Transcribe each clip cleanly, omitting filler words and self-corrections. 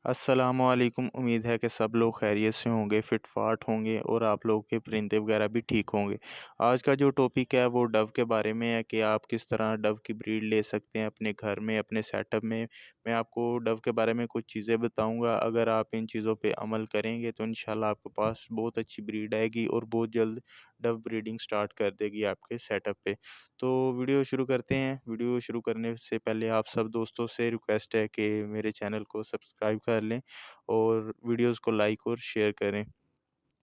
अस्सलामुअलैकुम। उम्मीद है कि सब लोग खैरियत से होंगे, फिट-फाट होंगे और आप लोगों के परिंदे वगैरह भी ठीक होंगे। आज का जो टॉपिक है वो डव के बारे में है कि आप किस तरह डव की ब्रीड ले सकते हैं अपने घर में, अपने सेटअप में। मैं आपको डव के बारे में कुछ चीज़ें बताऊँगा, अगर आप इन चीज़ों पे अमल करेंगे तो इंशाल्लाह आपके पास बहुत अच्छी ब्रीड आएगी और बहुत जल्द डव ब्रीडिंग स्टार्ट कर देगी आपके सेटअप पे। तो वीडियो शुरू करते हैं। वीडियो शुरू करने से पहले आप सब दोस्तों से रिक्वेस्ट है कि मेरे चैनल को सब्सक्राइब कर लें और वीडियोस को लाइक और शेयर करें।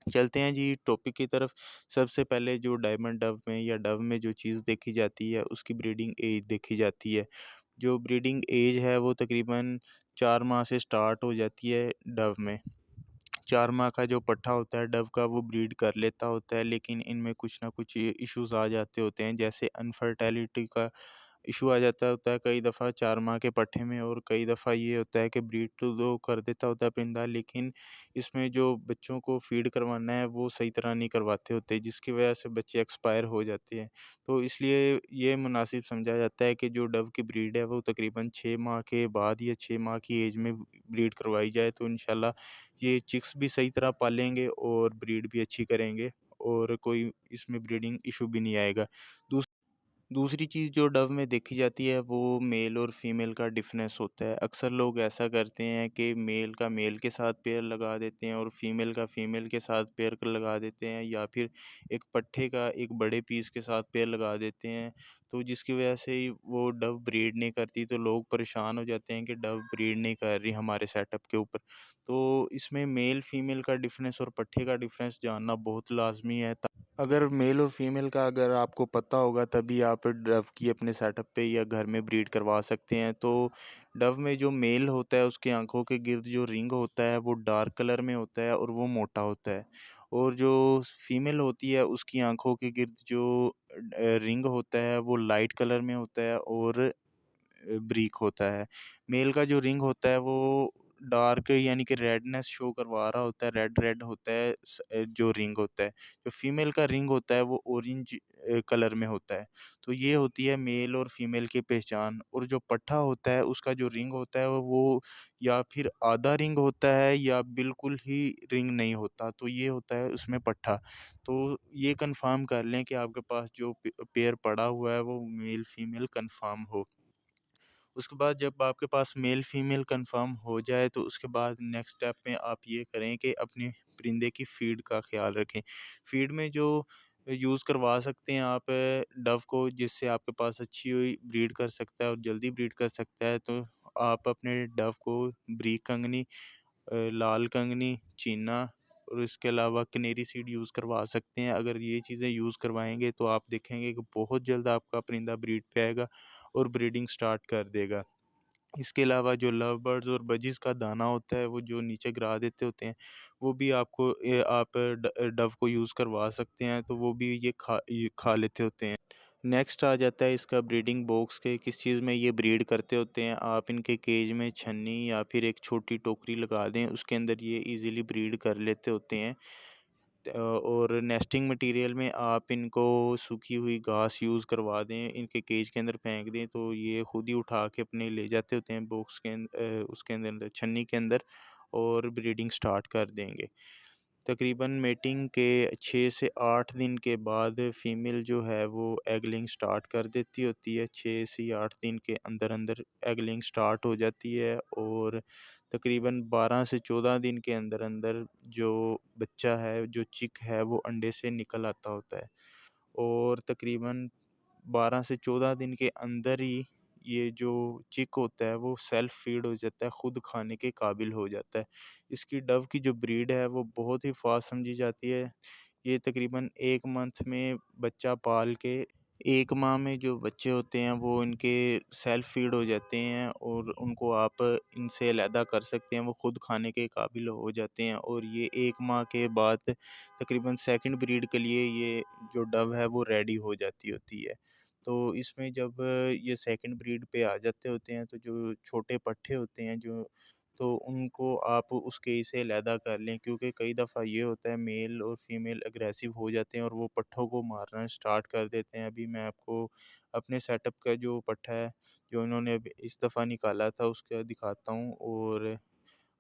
चलते हैं जी टॉपिक की तरफ। सबसे पहले जो डायमंड डव में या डव में जो चीज़ देखी जाती है उसकी ब्रीडिंग एज देखी जाती है। जो ब्रीडिंग एज है वो तकरीबन 4 माह से स्टार्ट हो जाती है डव में। 4 माह का जो पट्ठा होता है डव का वो ब्रीड कर लेता होता है, लेकिन इनमें कुछ ना कुछ ये इश्यूज़ आ जाते होते हैं, जैसे अनफर्टिलिटी का इशू आ जाता होता है कई दफ़ा 4 माह के पट्ठे में, और कई दफ़ा ये होता है कि ब्रीड तो कर देता होता है परिंदा, लेकिन इसमें जो बच्चों को फ़ीड करवाना है वो सही तरह नहीं करवाते होते, जिसकी वजह से बच्चे एक्सपायर हो जाते हैं। तो इसलिए ये मुनासिब समझा जाता है कि जो डव की ब्रीड है वो तकरीबन 6 माह के बाद या 6 माह की एज में ब्रीड करवाई जाए तो इंशाल्लाह ये चिक्स भी सही तरह पालेंगे और ब्रीड भी अच्छी करेंगे और कोई इसमें ब्रीडिंग इशू भी नहीं आएगा। दूस दूसरी चीज़ जो डव में देखी जाती है वो मेल और फीमेल का डिफरेंस होता है। अक्सर लोग ऐसा करते हैं कि मेल का मेल के साथ पेयर लगा देते हैं और फीमेल का फीमेल के साथ पेयर लगा देते हैं, या फिर एक पट्ठे का एक बड़े पीस के साथ पेयर लगा देते हैं। तो जिसकी वजह से ही वो डव ब्रीड नहीं करती, तो लोग परेशान हो जाते हैं कि डव ब्रीड नहीं कर रही हमारे सेटअप के ऊपर। तो इसमें मेल फीमेल का डिफरेंस और पट्ठे का डिफरेंस जानना बहुत लाजमी है। अगर मेल और फीमेल का अगर आपको पता होगा तभी आप डव की अपने सेटअप पे या घर में ब्रीड करवा सकते हैं। तो डव में जो मेल होता है उसकी आंखों के गिर्द जो रिंग होता है वो डार्क कलर में होता है और वो मोटा होता है, और जो फीमेल होती है उसकी आंखों के गिर्द जो रिंग होता है वो लाइट कलर में होता है और ब्रीक होता है। मेल का जो रिंग होता है वो डार्क यानी कि रेडनेस शो करवा रहा होता है, रेड रेड होता है जो रिंग होता है। जो फीमेल का रिंग होता है वो ऑरेंज कलर में होता है। तो ये होती है मेल और फीमेल की पहचान। और जो पट्ठा होता है उसका जो रिंग होता है वो या फिर आधा रिंग होता है या बिल्कुल ही रिंग नहीं होता, तो ये होता है उसमें पट्ठा। तो ये कन्फर्म कर लें कि आपके पास जो पेयर पड़ा हुआ है वो मेल फीमेल कन्फर्म हो। उसके बाद जब आपके पास मेल फीमेल कंफर्म हो जाए तो उसके बाद नेक्स्ट स्टेप में आप ये करें कि अपने परिंदे की फ़ीड का ख़्याल रखें। फ़ीड में जो यूज़ करवा सकते हैं आप डव को, जिससे आपके पास अच्छी हुई ब्रीड कर सकता है और जल्दी ब्रीड कर सकता है, तो आप अपने डव को ब्रीक कंगनी, लाल कंगनी, चीना और इसके अलावा कनेरी सीड यूज़ करवा सकते हैं। अगर ये चीज़ें यूज़ करवाएँगे तो आप देखेंगे कि बहुत जल्द आपका परिंदा ब्रीड पे आएगा और ब्रीडिंग स्टार्ट कर देगा। इसके अलावा जो लव बर्ड्स और बजीज़ का दाना होता है वो जो नीचे गिरा देते होते हैं, वो भी आपको आप डव को यूज़ करवा सकते हैं, तो वो भी ये खा लेते होते हैं। नेक्स्ट आ जाता है इसका ब्रीडिंग बॉक्स के किस चीज़ में ये ब्रीड करते होते हैं। आप इनके केज में छन्नी या फिर एक छोटी टोकरी लगा दें, उसके अंदर ये ईज़िली ब्रीड कर लेते होते हैं। और नेस्टिंग मटेरियल में आप इनको सूखी हुई घास यूज़ करवा दें, इनके केज के अंदर फेंक दें तो ये खुद ही उठा के अपने ले जाते होते हैं बॉक्स के उसके अंदर छन्नी के अंदर, और ब्रीडिंग स्टार्ट कर देंगे। तकरीबन मेटिंग के 6 से 8 दिन के बाद फीमेल जो है वो एगलिंग स्टार्ट कर देती होती है। 6 से 8 दिन के अंदर अंदर एगलिंग स्टार्ट हो जाती है और तकरीबन 12 से 14 दिन के अंदर अंदर जो बच्चा है, जो चिक है, वो अंडे से निकल आता होता है। और तकरीबन 12 से 14 दिन के अंदर ही ये जो चिक होता है वो सेल्फ फीड हो जाता है, खुद खाने के काबिल हो जाता है। इसकी डव की जो ब्रीड है वो बहुत ही फास्ट समझी जाती है। ये तकरीबन 1 मंथ में बच्चा पाल के 1 माह में जो बच्चे होते हैं वो इनके सेल्फ फीड हो जाते हैं और उनको आप इनसे अलहदा कर सकते हैं, वो खुद खाने के काबिल हो जाते हैं। और ये 1 माह के बाद तकरीबन सेकंड ब्रीड के लिए ये जो डव है वो रेडी हो जाती होती है। तो इसमें जब ये सेकंड ब्रीड पे आ जाते होते हैं तो जो छोटे पट्ठे होते हैं जो, तो उनको आप उस केज से अलहदा कर लें, क्योंकि कई दफ़ा ये होता है मेल और फीमेल अग्रेसिव हो जाते हैं और वो पट्ठों को मारना स्टार्ट कर देते हैं। अभी मैं आपको अपने सेटअप का जो पट्ठा है जो इन्होंने अभी इस दफ़ा निकाला था उसका दिखाता हूँ, और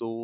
2